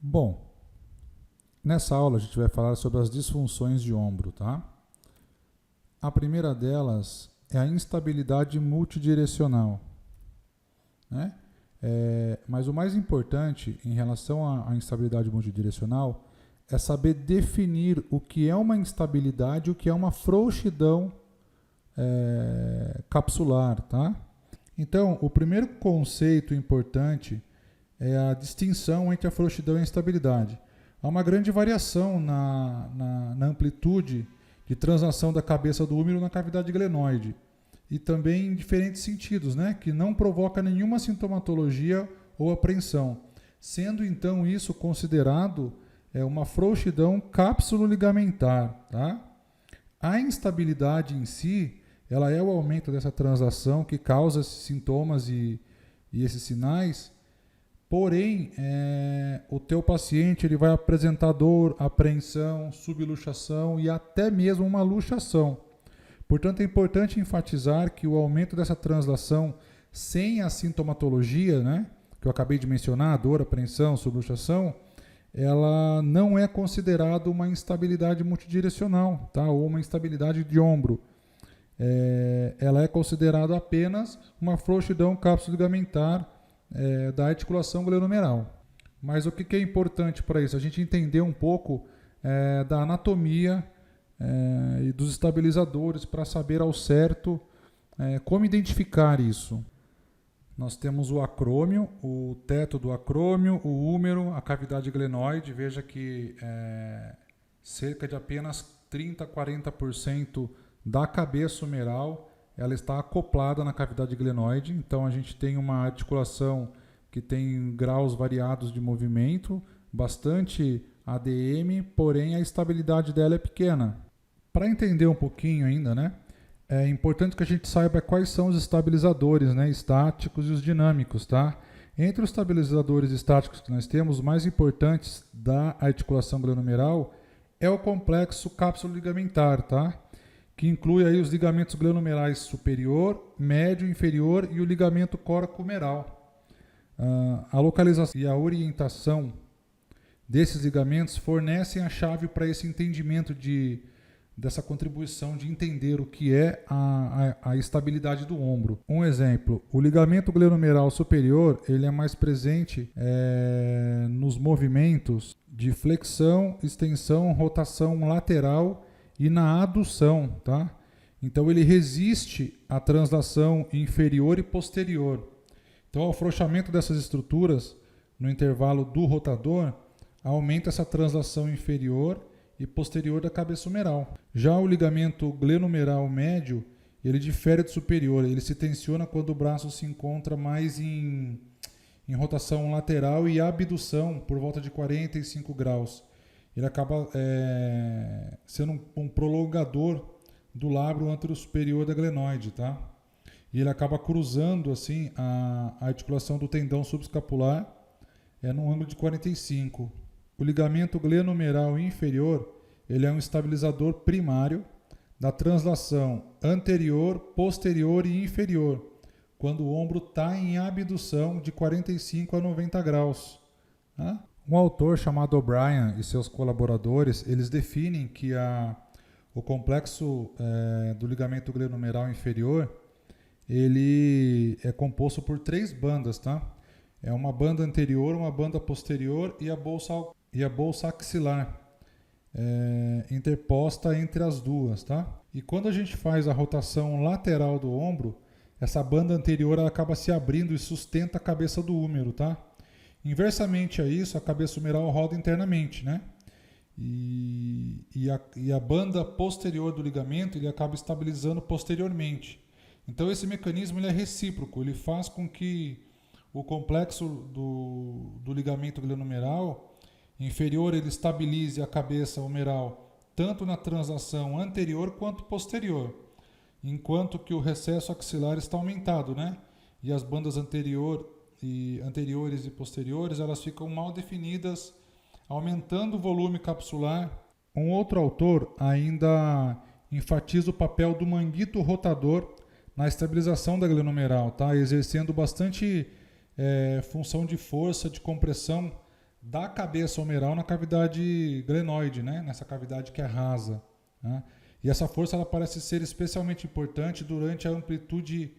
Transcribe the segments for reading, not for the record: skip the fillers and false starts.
Bom, nessa aula a gente vai falar sobre as disfunções de ombro, tá? A primeira delas é a instabilidade multidirecional, né? Mas o mais importante em relação à instabilidade multidirecional é saber definir o que é uma instabilidade e o que é uma frouxidão capsular, tá? Então, o primeiro conceito importante é a distinção entre a frouxidão e a instabilidade. Há uma grande variação na amplitude de translação da cabeça do úmero na cavidade glenoide e também em diferentes sentidos, né, que não provoca nenhuma sintomatologia ou apreensão, sendo então isso considerado uma frouxidão cápsulo-ligamentar. Tá? A instabilidade em si, ela é o aumento dessa translação que causa esses sintomas e esses sinais. Porém, o teu paciente ele vai apresentar dor, apreensão, subluxação e até mesmo uma luxação. Portanto, é importante enfatizar que o aumento dessa translação sem a sintomatologia, né, que eu acabei de mencionar, dor, apreensão, subluxação, ela não é considerada uma instabilidade multidirecional, tá? Ou uma instabilidade de ombro. Ela é considerada apenas uma frouxidão cápsulo-ligamentar da articulação glenomeral. Mas o que é importante para isso? A gente entender um pouco da anatomia e dos estabilizadores para saber ao certo como identificar isso. Nós temos o acrômio, o teto do acrômio, o úmero, a cavidade glenoide. Veja que cerca de apenas 30 a 40% da cabeça humeral ela está acoplada na cavidade glenoide, então a gente tem uma articulação que tem graus variados de movimento, bastante ADM, porém a estabilidade dela é pequena. Para entender um pouquinho ainda, né, é importante que a gente saiba quais são os estabilizadores, né, estáticos e os dinâmicos, tá? Entre os estabilizadores estáticos que nós temos, os mais importantes da articulação glenomeral é o complexo cápsulo-ligamentar, tá? Que inclui aí os ligamentos glenomerais superior, médio, inferior e o ligamento coracomeral. A localização e a orientação desses ligamentos fornecem a chave para esse entendimento dessa contribuição de entender o que é a estabilidade do ombro. Um exemplo, o ligamento glenomeral superior ele é mais presente nos movimentos de flexão, extensão, rotação lateral e na adução, tá? Então ele resiste à translação inferior e posterior. Então o afrouxamento dessas estruturas no intervalo do rotador aumenta essa translação inferior e posterior da cabeça humeral. Já o ligamento glenomeral médio, ele difere do superior, ele se tensiona quando o braço se encontra mais em rotação lateral e abdução por volta de 45 graus. Ele acaba sendo um prolongador do lábio antero-superior da glenoide, tá? E ele acaba cruzando assim a articulação do tendão subescapular no ângulo de 45. O ligamento glenomeral inferior ele é um estabilizador primário da translação anterior, posterior e inferior, quando o ombro está em abdução de 45 a 90 graus. Tá? Um autor chamado O'Brien e seus colaboradores, eles definem que o complexo do ligamento glenomeral inferior, ele é composto por 3 bandas, tá? É uma banda anterior, uma banda posterior e a bolsa axilar, interposta entre as duas, tá? E quando a gente faz a rotação lateral do ombro, essa banda anterior ela acaba se abrindo e sustenta a cabeça do úmero, tá? Inversamente a isso, a cabeça humeral roda internamente, né? E a banda posterior do ligamento ele acaba estabilizando posteriormente. Então esse mecanismo ele é recíproco, ele faz com que o complexo do ligamento glenomeral inferior ele estabilize a cabeça humeral tanto na translação anterior quanto posterior, enquanto que o recesso axilar está aumentado, né? E as bandas anteriores e posteriores, elas ficam mal definidas, aumentando o volume capsular. Um outro autor ainda enfatiza o papel do manguito rotador na estabilização da glenomeral, tá? Exercendo bastante função de força, de compressão da cabeça humeral na cavidade glenoide, né? Nessa cavidade que é rasa, né? E essa força ela parece ser especialmente importante durante a amplitude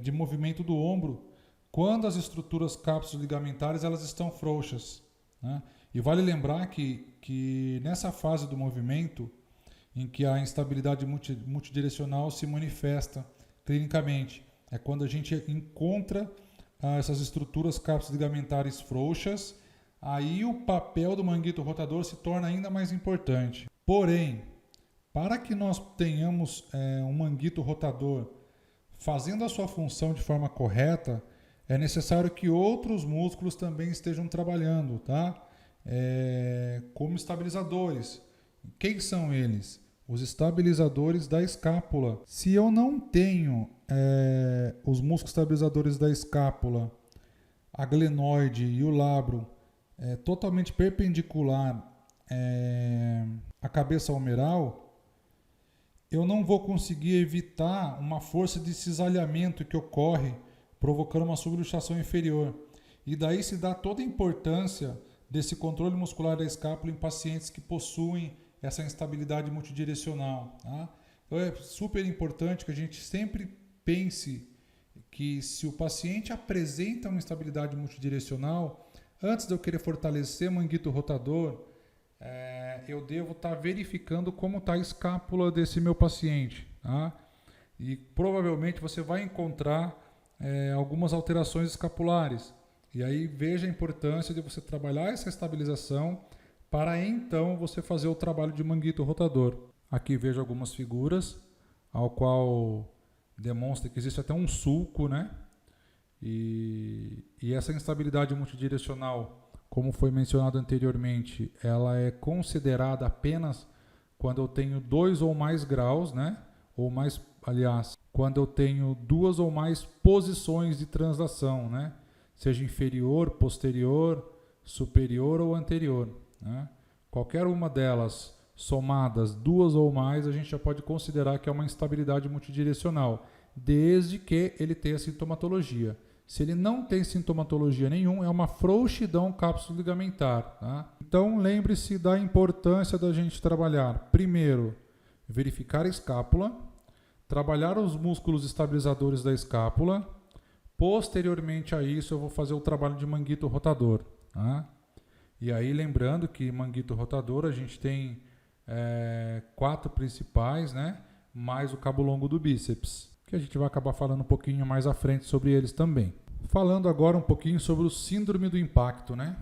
de movimento do ombro, quando as estruturas cápsulo-ligamentares elas estão frouxas, né? E vale lembrar que nessa fase do movimento, em que a instabilidade multidirecional se manifesta clinicamente, é quando a gente encontra essas estruturas cápsulo-ligamentares frouxas, aí o papel do manguito rotador se torna ainda mais importante. Porém, para que nós tenhamos um manguito rotador fazendo a sua função de forma correta, é necessário que outros músculos também estejam trabalhando, tá? Como estabilizadores. Quem são eles? Os estabilizadores da escápula. Se eu não tenho os músculos estabilizadores da escápula, a glenoide e o labro totalmente perpendicular à cabeça humeral, eu não vou conseguir evitar uma força de cisalhamento que ocorre, provocando uma subluxação inferior. E daí se dá toda a importância desse controle muscular da escápula em pacientes que possuem essa instabilidade multidirecional, tá? Então é super importante que a gente sempre pense que se o paciente apresenta uma instabilidade multidirecional, antes de eu querer fortalecer o manguito rotador, eu devo estar verificando como está a escápula desse meu paciente, tá? E provavelmente você vai encontrar algumas alterações escapulares. E aí veja a importância de você trabalhar essa estabilização para então você fazer o trabalho de manguito rotador. Aqui vejo algumas figuras, ao qual demonstra que existe até um sulco, né? E essa instabilidade multidirecional, como foi mencionado anteriormente, ela é considerada apenas quando eu tenho 2 ou mais graus, né? Ou mais, aliás, quando eu tenho 2 ou mais posições de translação, né? Seja inferior, posterior, superior ou anterior, né? Qualquer uma delas somadas, 2 ou mais, a gente já pode considerar que é uma instabilidade multidirecional, desde que ele tenha sintomatologia. Se ele não tem sintomatologia nenhuma, é uma frouxidão cápsulo-ligamentar, tá? Então, lembre-se da importância da gente trabalhar, primeiro, verificar a escápula, trabalhar os músculos estabilizadores da escápula, posteriormente a isso eu vou fazer o trabalho de manguito rotador, tá? E aí, lembrando que manguito rotador a gente tem 4 principais, né? Mais o cabo longo do bíceps, que a gente vai acabar falando um pouquinho mais à frente sobre eles também. Falando agora um pouquinho sobre o síndrome do impacto, né?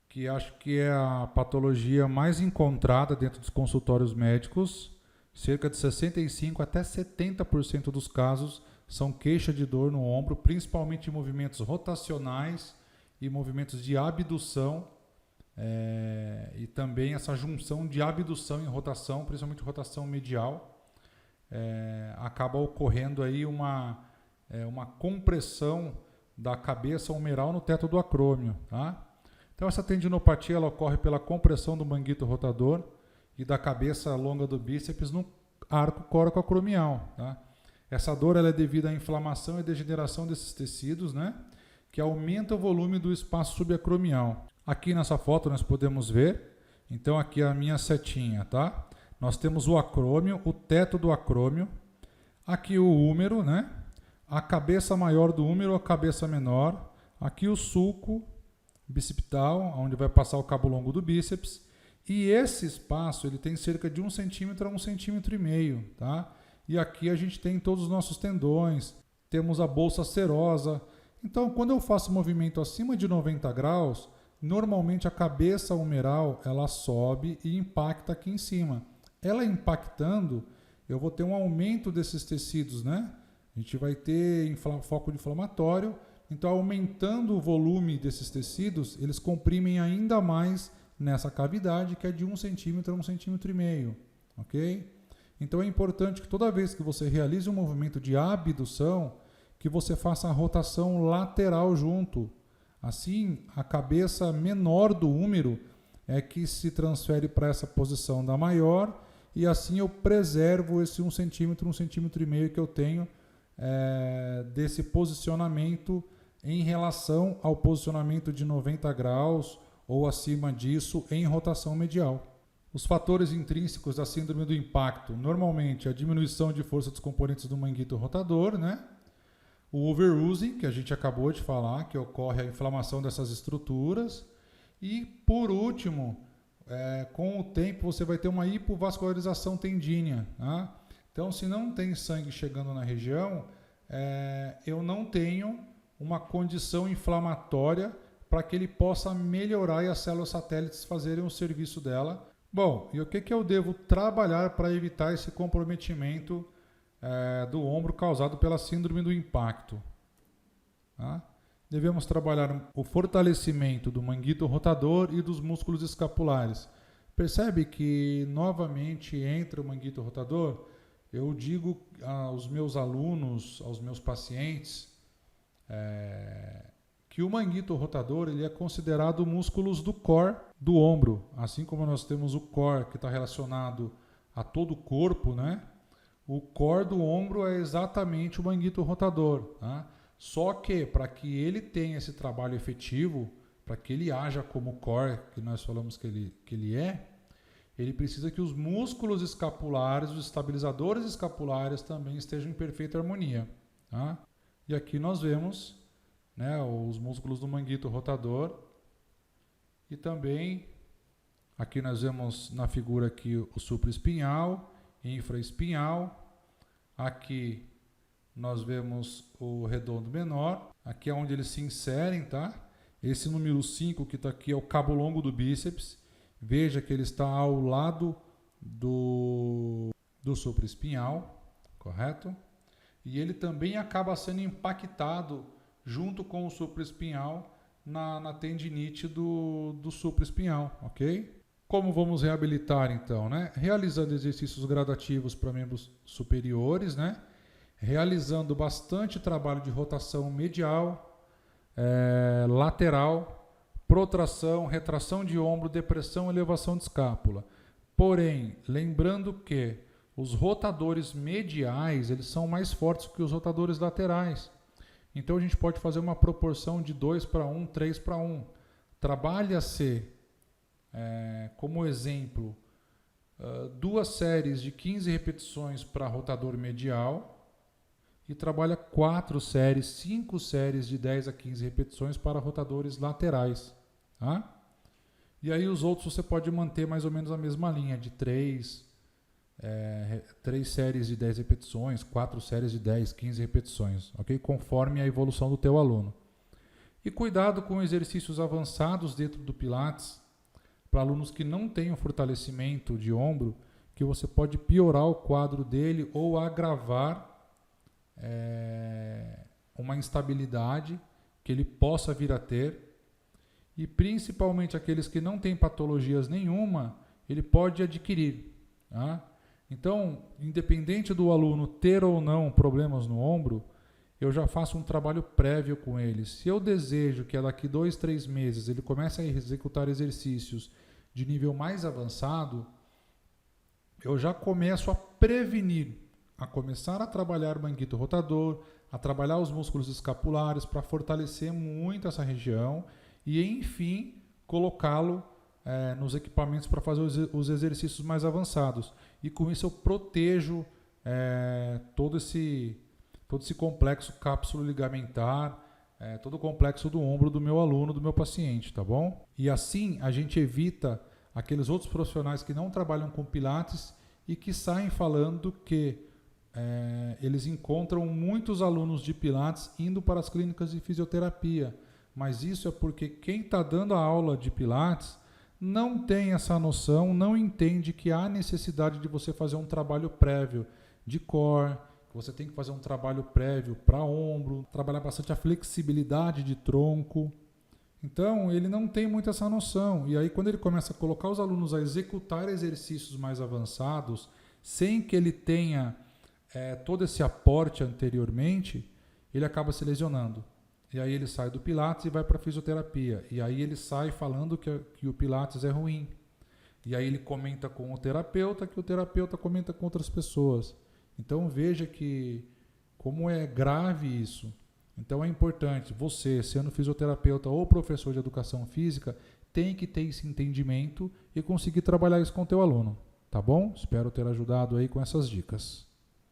Que acho que é a patologia mais encontrada dentro dos consultórios médicos. Cerca de 65 até 70% dos casos são queixa de dor no ombro, principalmente em movimentos rotacionais e movimentos de abdução, e também essa junção de abdução e rotação, principalmente rotação medial, acaba ocorrendo aí uma compressão da cabeça humeral no teto do acrômio, tá? Então essa tendinopatia ela ocorre pela compressão do manguito rotador e da cabeça longa do bíceps no arco coracoacromial, tá? Essa dor ela é devida à inflamação e degeneração desses tecidos, né? Que aumenta o volume do espaço subacromial. Aqui nessa foto nós podemos ver, então aqui a minha setinha, tá? Nós temos o acrômio, o teto do acrômio, aqui o úmero, né? A cabeça maior do úmero, a cabeça menor, aqui o sulco bicipital, onde vai passar o cabo longo do bíceps, e esse espaço ele tem cerca de 1 centímetro a 1,5 cm, tá? E aqui a gente tem todos os nossos tendões, temos a bolsa serosa. Então, quando eu faço movimento acima de 90 graus, normalmente a cabeça humeral ela sobe e impacta aqui em cima. Ela impactando, eu vou ter um aumento desses tecidos, né? A gente vai ter foco inflamatório, então aumentando o volume desses tecidos, eles comprimem ainda mais nessa cavidade que é de 1 centímetro a 1,5 cm, ok? Então é importante que toda vez que você realize um movimento de abdução, que você faça a rotação lateral junto. Assim, a cabeça menor do úmero é que se transfere para essa posição da maior e assim eu preservo esse 1 centímetro, 1,5 cm que eu tenho desse posicionamento em relação ao posicionamento de 90 graus ou acima disso em rotação medial. Os fatores intrínsecos da síndrome do impacto, normalmente a diminuição de força dos componentes do manguito rotador, né? O overusing, que a gente acabou de falar, que ocorre a inflamação dessas estruturas. E, por último, com o tempo você vai ter uma hipovascularização tendínea. Tá? Então, se não tem sangue chegando na região, eu não tenho uma condição inflamatória para que ele possa melhorar e as células satélites fazerem o serviço dela. Bom, e o que eu devo trabalhar para evitar esse comprometimento do ombro causado pela síndrome do impacto? Tá? Devemos trabalhar o fortalecimento do manguito rotador e dos músculos escapulares. Percebe que novamente entra o manguito rotador? Eu digo aos meus alunos, aos meus pacientes, que o manguito rotador ele é considerado músculos do core do ombro, assim como nós temos o core que está relacionado a todo o corpo, né? O core do ombro é exatamente o manguito rotador, tá? Só que para que ele tenha esse trabalho efetivo, para que ele haja como core, que nós falamos que ele é, ele precisa que os músculos escapulares, os estabilizadores escapulares também estejam em perfeita harmonia. Tá? E aqui nós vemos, né, os músculos do manguito rotador e também aqui nós vemos na figura aqui o supraespinhal, infraespinhal, aqui nós vemos o redondo menor, aqui é onde eles se inserem, tá? Esse número 5 que está aqui é o cabo longo do bíceps. Veja que ele está ao lado do supraespinhal, correto? E ele também acaba sendo impactado junto com o supraespinhal na tendinite do supraespinhal, ok? Como vamos reabilitar então, né? Realizando exercícios gradativos para membros superiores, né? Realizando bastante trabalho de rotação medial, lateral, protração, retração de ombro, depressão, elevação de escápula. Porém, lembrando que os rotadores mediais eles são mais fortes que os rotadores laterais. Então a gente pode fazer uma proporção de 2:1, 3:1. Trabalha-se, como exemplo, 2 séries de 15 repetições para rotador medial e trabalha 4 séries, 5 séries de 10 a 15 repetições para rotadores laterais. Tá? E aí os outros você pode manter mais ou menos a mesma linha, de 3 séries de 10 repetições, 4 séries de 10, 15 repetições, ok? Conforme a evolução do teu aluno. E cuidado com exercícios avançados dentro do Pilates, para alunos que não tenham fortalecimento de ombro, que você pode piorar o quadro dele ou agravar uma instabilidade que ele possa vir a ter, e principalmente aqueles que não têm patologias nenhuma, ele pode adquirir. Tá? Então, independente do aluno ter ou não problemas no ombro, eu já faço um trabalho prévio com ele. Se eu desejo que daqui 2, 3 meses ele comece a executar exercícios de nível mais avançado, eu já começo a prevenir, a começar a trabalhar o manguito rotador, a trabalhar os músculos escapulares para fortalecer muito essa região e, enfim, colocá-lo nos equipamentos para fazer os exercícios mais avançados. E com isso eu protejo todo esse complexo cápsulo ligamentar, todo o complexo do ombro do meu aluno, do meu paciente, tá bom? E assim a gente evita aqueles outros profissionais que não trabalham com Pilates e que saem falando que eles encontram muitos alunos de Pilates indo para as clínicas de fisioterapia. Mas isso é porque quem está dando a aula de Pilates não tem essa noção, não entende que há necessidade de você fazer um trabalho prévio de core, que você tem que fazer um trabalho prévio para ombro, trabalhar bastante a flexibilidade de tronco. Então, ele não tem muito essa noção. E aí, quando ele começa a colocar os alunos a executar exercícios mais avançados, sem que ele tenha todo esse aporte anteriormente, ele acaba se lesionando. E aí ele sai do Pilates e vai para a fisioterapia. E aí ele sai falando que o Pilates é ruim. E aí ele comenta com o terapeuta, que o terapeuta comenta com outras pessoas. Então veja que como é grave isso. Então é importante, você, sendo fisioterapeuta ou professor de educação física, tem que ter esse entendimento e conseguir trabalhar isso com o teu aluno, tá bom? Espero ter ajudado aí com essas dicas.